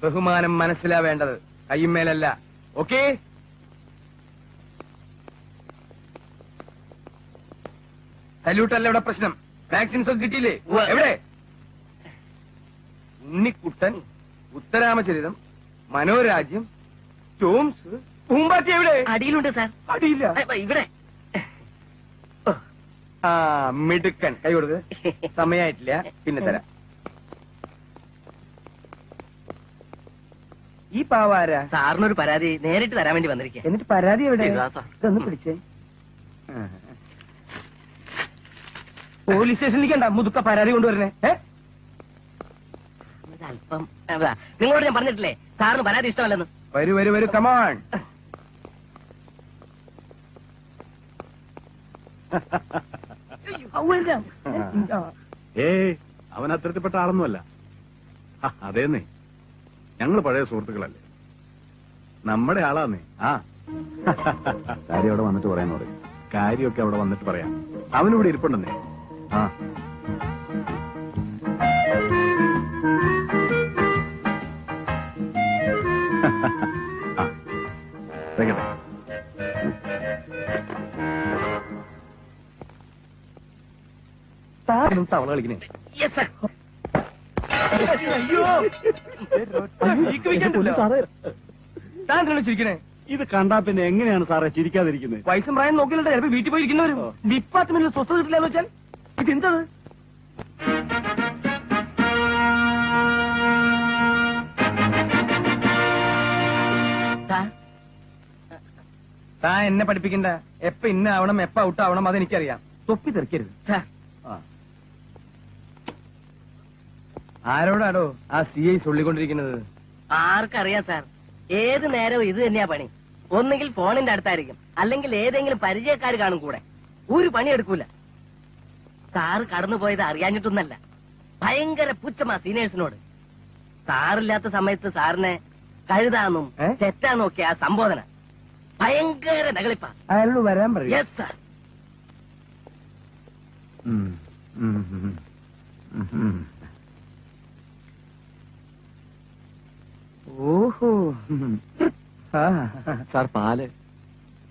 ബഹുമാനം മനസ്സിലാ വേണ്ടത്, കയ്യുമേലല്ല. ഓക്കേ? സല്യൂട്ട് അല്ല ഇവിടെ പ്രശ്നം. വാക്സിൻസ് ഒക്കെ കിട്ടിയില്ലേ? എവിടെ? ഉണ്ണിക്കുട്ടൻ, ഉത്തരാമചരിതം, മനോരാജ്യം, ടോംസ്, പൂമ്പാറ്റി എവിടെ? അടിയിലുണ്ട് സാർ. അടിയില്ല, ഇവിടെ. ആ മിടുക്കൻ. കൈ കൊടുക്ക്. സമയായിട്ടില്ല, പിന്നെ തരാം. ഈ പാവാര സാറിനൊരു പരാതി നേരിട്ട് തരാൻ വേണ്ടി വന്നിരിക്കുക. എന്നിട്ട് പരാതി എവിടെ? ഇതൊന്ന് പിടിച്ചേ. പോലീസ് സ്റ്റേഷനിലേക്ക് ഉണ്ടാ മുതുക്ക പരാതി കൊണ്ടുവരണേ. അല്പം നിങ്ങളോട് ഞാൻ പറഞ്ഞിട്ടില്ലേ സാറിന് പരാതി ഇഷ്ടമല്ലെന്ന്. വരൂ വരൂ വരൂ, കമാൺ. അവൻ അത്തരത്തിൽപ്പെട്ട ആളൊന്നുമല്ല. അതേന്നേ, ഞങ്ങള് പഴയ സുഹൃത്തുക്കളല്ലേ, നമ്മുടെ ആളാന്നേ. കാര്യം അവിടെ വന്നിട്ട് പറയാനോട്. കാര്യമൊക്കെ അവിടെ വന്നിട്ട് പറയാം. അവനിവിടെ ഇരിപ്പുണ്ടെന്നേ. ആ തവള കളിക്കണേ. ചിരിക്കണേ. ഇത് കണ്ടാ പിന്നെ എങ്ങനെയാണ് സാറേ ചിരിക്കാതിരിക്കുന്നത്? വയസ്സും പ്രായം നോക്കിയില്ല, ചിലപ്പോ വീട്ടിൽ പോയിരിക്കുന്നവരും ഡിപ്പാർട്ട്മെന്റിൽ സ്വസ്ഥത കിട്ടില്ല എന്ന് വെച്ചാൽ ഇതെന്തത്? താൻ എന്നെ പഠിപ്പിക്കണ്ട. എപ്പ ഇന്ന ആവണം, എപ്പ ഔട്ട് ആവണം, അതെനിക്കറിയാം. തൊപ്പി തെറിക്കരുത്. ആരോടാടോ ആ CI ചൊല്ലിക്കൊണ്ടിരിക്കുന്നത്? ആർക്കറിയാം സാർ, ഏത് നേരവും ഇത് തന്നെയാ പണി. ഒന്നുകിൽ ഫോണിന്റെ അടുത്തായിരിക്കും, അല്ലെങ്കിൽ ഏതെങ്കിലും പരിചയക്കാർ കാണും കൂടെ. ഒരു പണിയെടുക്കൂല. സാറ് കടന്നുപോയത് അറിയാഞ്ഞിട്ടൊന്നല്ല, ഭയങ്കര പുച്ഛമാ സീനിയേഴ്സിനോട്. സാറില്ലാത്ത സമയത്ത് സാറിനെ കഴുതാന്നും ചെറ്റാന്നും ഒക്കെ ആ സംബോധന. ഭയങ്കര നകളിപ്പാ. അയാളോട് വരാൻ പറയും. Yes sir. ഓഹോ സാർ, പാല്.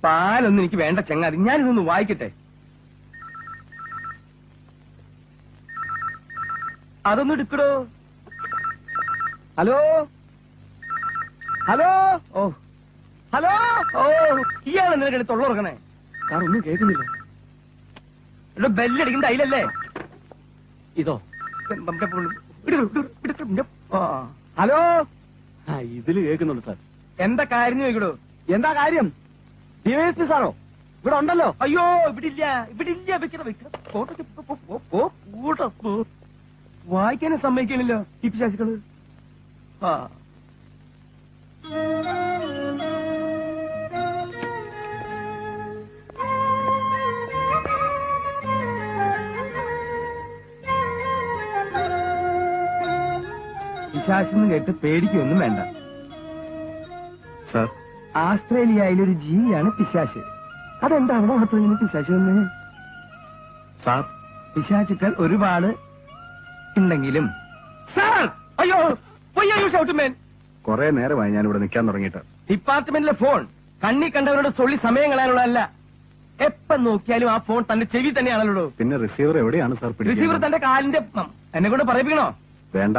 പാലൊന്നും എനിക്ക് വേണ്ട ചങ്ങാതി, ഞാനിതൊന്ന് വായിക്കട്ടെ. അതൊന്നും എടുക്കടോ. Hello hello. ഓ ഹലോ. ഓ ഇയാളെ നിനക്ക് തൊള്ളുറക്കണേ. സാർ ഒന്നും കേൾക്കുന്നില്ല. ഇവിടെ ബെല്ലടിക്കുന്നത് അതിലല്ലേ? ഇതോ? ഹലോ. ഇതില് കേൾക്കുന്നുണ്ട് സാർ. എന്താ കാര്യം ചോദിക്കടോ? എന്താ കാര്യം? DYSP സാറോ ഇവിടെ ഉണ്ടല്ലോ? അയ്യോ ഇവിടില്ല, ഇവിടില്ല. വായിക്കാനും സമ്മതിക്കണില്ലോ ഈ പിശാചുക്കള്. പിശാചെന്ന് കേട്ട് പേടിക്കൊന്നും വേണ്ട സാർ. ആസ്ട്രേലിയയിലൊരു ജീവിയാണ് പിശാച്. അതെന്താ അവിടെ മാത്രം പിശാച് വന്ന്? സാർ, പിശാചുക്കൾ ഒരുപാട് ഉണ്ടെങ്കിലും സാർ. അയ്യോ ഷൗട്ടുമേൻ. കൊറേ നേരമായി ഞാൻ ഇവിടെ നിൽക്കാൻ തുടങ്ങിയിട്ട്. ഡിപ്പാർട്ട്മെന്റിലെ ഫോൺ കണ്ണി കണ്ടവരുടെ സൊള്ളി സമയം കളയാനുള്ളതല്ല. എപ്പം നോക്കിയാലും ആ ഫോൺ തന്റെ ചെവി തന്നെയാണല്ലോ. പിന്നെ റിസീവർ എവിടെയാണ് സാർ? റിസീവർ തന്റെ കാലിന്റെ. എന്നെ കൊണ്ട് പറയിപ്പിക്കണോ? വേണ്ട.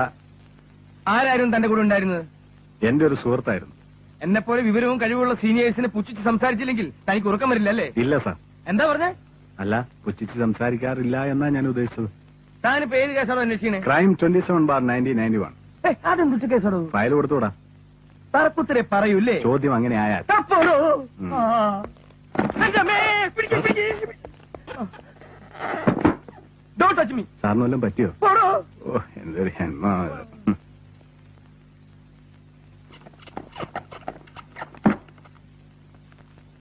ആരായിരുന്നു തന്റെ കൂടെ ഉണ്ടായിരുന്നത്? എന്റെ ഒരു സുഹൃത്തായിരുന്നു. എന്നെ പോലെ വിവരവും കഴിവുള്ള സീനിയേഴ്സിനെ പുച്ഛിച്ച് സംസാരിച്ചില്ലെങ്കിൽ തനിക്ക് ഉറക്കം വരില്ല അല്ലേ? ഇല്ല സാർ. എന്താ പറഞ്ഞേ? അല്ല, പുച്ഛിച്ച് സംസാരിക്കാറില്ല എന്നാ ഞാൻ ഉദ്ദേശിച്ചത്. താനിപ്പോ ഏത് കേസാണോ അന്വേഷിക്കണേ? ക്രൈം 27/1991. അതെന്തൊട്ട് കേസാണോ? ഫയൽ കൊടുത്തൂടാ. തറക്കുത്തരെ പറയൂല്ലേ? ചോദ്യം അങ്ങനെ ആയാൽ. Don't touch me. സാറിന് വല്ലതും പറ്റിയോ? ഓ, എന്തൊരു